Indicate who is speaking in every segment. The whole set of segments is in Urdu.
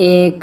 Speaker 1: 1,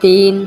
Speaker 1: 3,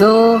Speaker 1: 2,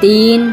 Speaker 1: 3,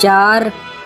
Speaker 1: 4,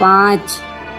Speaker 1: 5।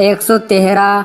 Speaker 1: 113,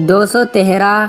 Speaker 1: 213,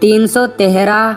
Speaker 1: 313,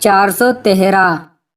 Speaker 1: 413।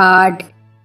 Speaker 1: 8,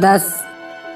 Speaker 1: 10,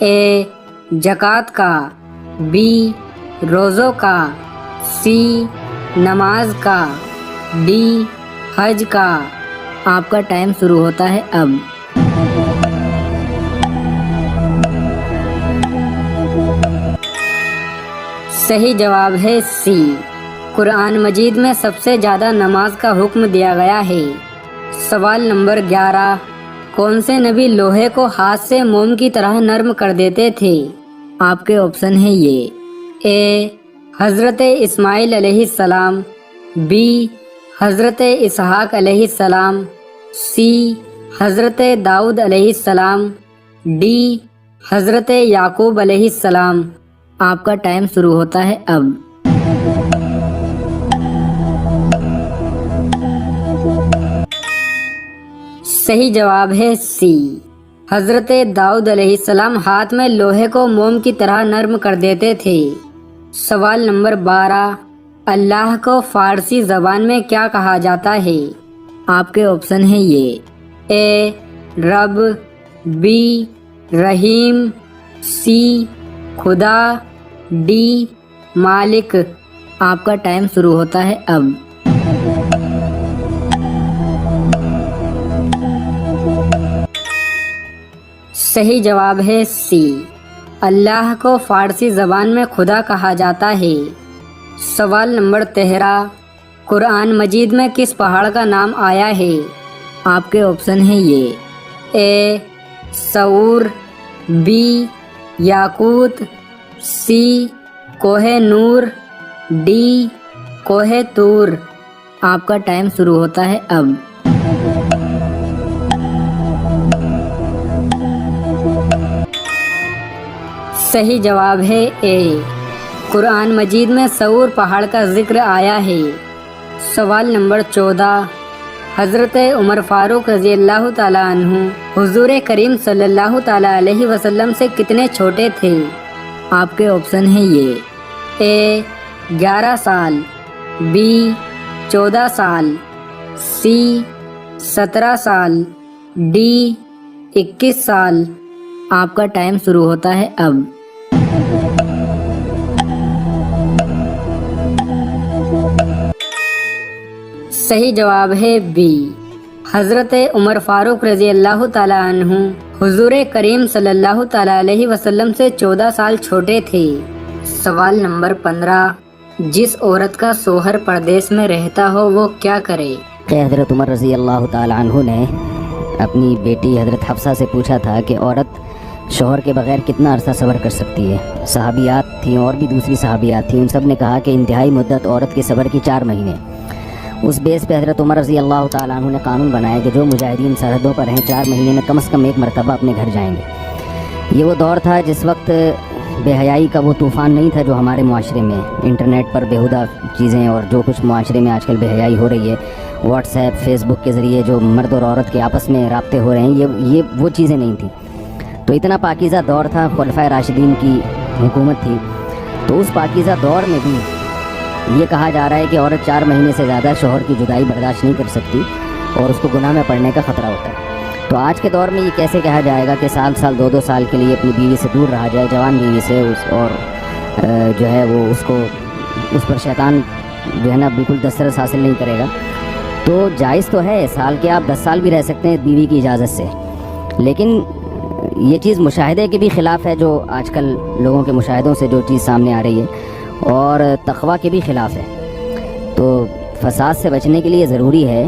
Speaker 1: اے زکوٰۃ کا، بی روزوں کا، سی نماز کا، ڈی حج کا۔ آپ کا ٹائم شروع ہوتا ہے اب۔ صحیح جواب ہے سی۔ قرآن مجید میں سب سے زیادہ نماز کا حکم دیا گیا ہے۔ سوال نمبر 11، کون سے نبی لوہے کو ہاتھ سے موم کی طرح نرم کر دیتے تھے؟ آپ کے آپشن ہیں یہ، اے حضرت اسماعیل علیہ السلام، بی حضرت اسحاق علیہ السلام، سی حضرت داؤد علیہ السلام، ڈی حضرت یعقوب علیہ السلام۔ آپ کا ٹائم شروع ہوتا ہے اب۔ صحیح جواب ہے سی، حضرت داؤد علیہ السلام ہاتھ میں لوہے کو موم کی طرح نرم کر دیتے تھے۔ سوال نمبر 12، اللہ کو فارسی زبان میں کیا کہا جاتا ہے؟ آپ کے آپشن ہیں یہ، اے رب، بی رحیم، سی خدا، ڈی مالک۔ آپ کا ٹائم شروع ہوتا ہے اب۔ صحیح جواب ہے سی، اللہ کو فارسی زبان میں خدا کہا جاتا ہے۔ سوال نمبر 13، قرآن مجید میں کس پہاڑ کا نام آیا ہے؟ آپ کے آپشن ہیں یہ، اے صور، be یاقوت، C Koh Noor, D کوہ طور۔ آپ کا ٹائم شروع ہوتا ہے اب۔ صحیح جواب ہے اے، قرآن مجید میں صور پہاڑ کا ذکر آیا ہے۔ سوال نمبر 14، حضرت عمر فاروق رضی اللہ تعالیٰ عنہ حضور کریم صلی اللہ تعالیٰ علیہ وسلم سے کتنے چھوٹے تھے؟ آپ کے آپشن ہیں یہ، اے 11 سال، بی 14 سال، سی 17 سال، ڈی 21 سال۔ آپ کا ٹائم شروع ہوتا ہے اب۔ صحیح جواب ہے بی، حضرت عمر فاروق رضی اللہ تعالیٰ عنہ حضور کریم صلی اللہ تعالیٰ علیہ وسلم سے 14 سال چھوٹے تھے۔ سوال نمبر 15، جس عورت کا شوہر پردیس میں رہتا ہو وہ کیا کرے؟
Speaker 2: کہ حضرت عمر رضی اللہ تعالیٰ عنہ نے اپنی بیٹی حضرت حفصہ سے پوچھا تھا کہ عورت شوہر کے بغیر کتنا عرصہ صبر کر سکتی ہے۔ صحابیات تھیں اور بھی دوسری صحابیات تھیں، ان سب نے کہا کہ انتہائی مدت عورت کے صبر کی 4 مہینے۔ اس بیس پہ حضرت عمر رضی اللہ تعالیٰ عنہ نے قانون بنایا کہ جو مجاہدین سرحدوں پر ہیں 4 مہینے میں کم از کم 1 مرتبہ اپنے گھر جائیں گے۔ یہ وہ دور تھا جس وقت بے حیائی کا وہ طوفان نہیں تھا جو ہمارے معاشرے میں انٹرنیٹ پر بیہودہ چیزیں اور جو کچھ معاشرے میں آج کل بے حیائی ہو رہی ہے، واٹس ایپ، فیس بک کے ذریعے جو مرد اور عورت کے آپس میں رابطے ہو رہے ہیں، یہ وہ چیزیں نہیں تھیں۔ تو اتنا پاکیزہ دور تھا، خلفائے راشدین کی حکومت تھی۔ تو اس پاکیزہ دور میں بھی یہ کہا جا رہا ہے کہ عورت 4 مہینے سے زیادہ شوہر کی جدائی برداشت نہیں کر سکتی اور اس کو گناہ میں پڑنے کا خطرہ ہوتا ہے۔ تو آج کے دور میں یہ کیسے کہا جائے گا کہ سال 2 سال کے لیے اپنی بیوی سے دور رہا جائے، جوان بیوی سے، اور جو ہے وہ اس پر شیطان جو ہے نا بالکل دسترس حاصل نہیں کرے گا۔ تو جائز تو ہے، سال کے آپ 10 سال بھی رہ سکتے ہیں بیوی کی اجازت سے، لیکن یہ چیز مشاہدے کے بھی خلاف ہے، جو آج کل لوگوں کے مشاہدوں سے جو چیز سامنے آ رہی ہے، اور تقویٰ کے بھی خلاف ہے۔ تو فساد سے بچنے کے لیے ضروری ہے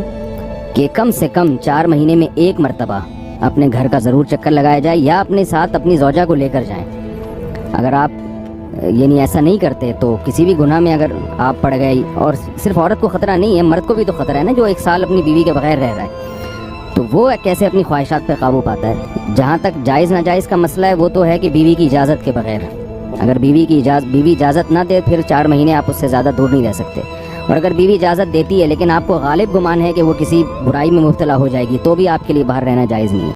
Speaker 2: کہ کم سے کم 4 مہینے میں 1 مرتبہ اپنے گھر کا ضرور چکر لگایا جائے، یا اپنے ساتھ اپنی زوجہ کو لے کر جائیں۔ اگر آپ یعنی ایسا نہیں کرتے تو کسی بھی گناہ میں اگر آپ پڑ گئے، اور صرف عورت کو خطرہ نہیں ہے، مرد کو بھی تو خطرہ ہے نا، جو 1 سال اپنی بیوی کے بغیر رہ رہا ہے، تو وہ کیسے اپنی خواہشات پہ قابو پاتا ہے؟ جہاں تک جائز ناجائز کا مسئلہ ہے، وہ تو ہے کہ بیوی کی اجازت کے بغیر، اگر بیوی اجازت نہ دے، پھر 4 مہینے آپ اس سے زیادہ دور نہیں رہ سکتے۔ اور اگر بیوی اجازت دیتی ہے لیکن آپ کو غالب گمان ہے کہ وہ کسی برائی میں مبتلا ہو جائے گی، تو بھی آپ کے لیے باہر رہنا جائز نہیں ہے۔